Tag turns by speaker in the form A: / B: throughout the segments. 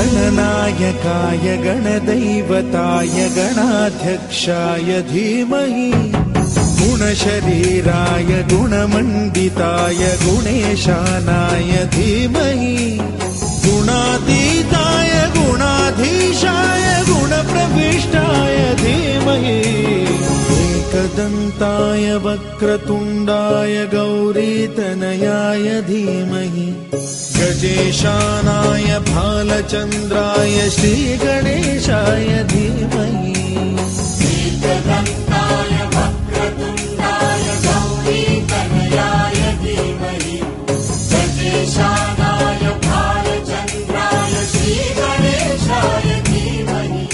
A: गणनायकाय गणदैवताय गणाध्यक्षाय धीमहि गुणशरीराय गुणमण्डिताय गुणेशानाय धीमहि गुणातीताय गुणाधीशाय गुणप्रविष्टाय धीमहि एकदन्ताय वक्रतुण्डाय गौरीतनयाय धीमहि गजेशानाय भालचन्द्राय श्रीगणेशाय धीमहि
B: एकदन्ताय वक्रतुण्डाय गौरीतनयाय धीमहि गजेशानाय भालचन्द्राय श्रीगणेशाय धीमहि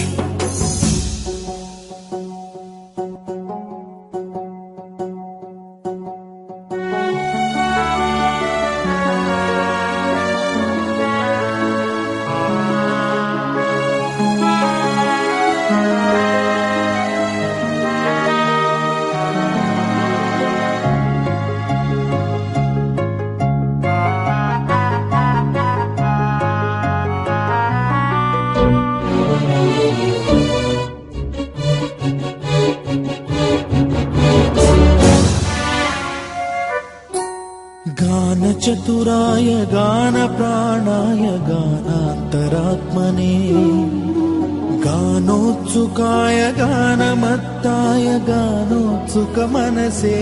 A: गानचतुराय गानप्राणाय गानान्तरात्मने गानोत्सुकाय गानमत्ताय गानोत्सुकमनसे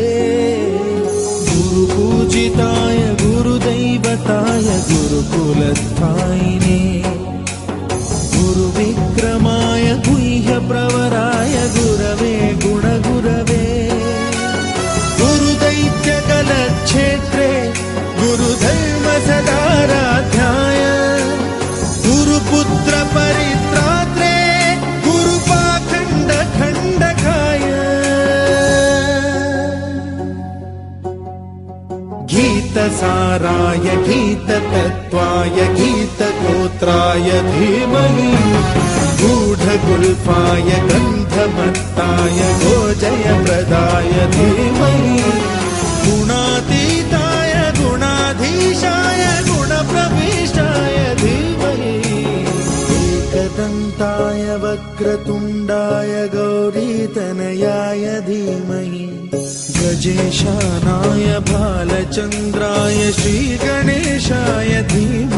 A: गुरुपूजिताय गुरुदैवताय गुरुकुलस्थायिने गुरुविक्रमाय गुह्यप्रवराय गुरवे गुणगुरवे गुरुदैत्यकलक्षेत्रे गुरुधर्मसदाराध्याय गुरुपुत्र परित्रात्रे गुरुपाखण्डखण्डकाय गीतसाराय गीततत्त्वाय गीतगोत्राय धीमहि गूढगुल्फाय गन्धमत्ताय गोजयप्रदाय धीमहि गुणातीताय गुणाधीशाय गुणप्रविष्टाय धीमहि एकदन्ताय वक्रतुण्डाय गौरीतनयाय धीमहि गजेशानाय भालचन्द्राय श्रीगणेशाय धीमहि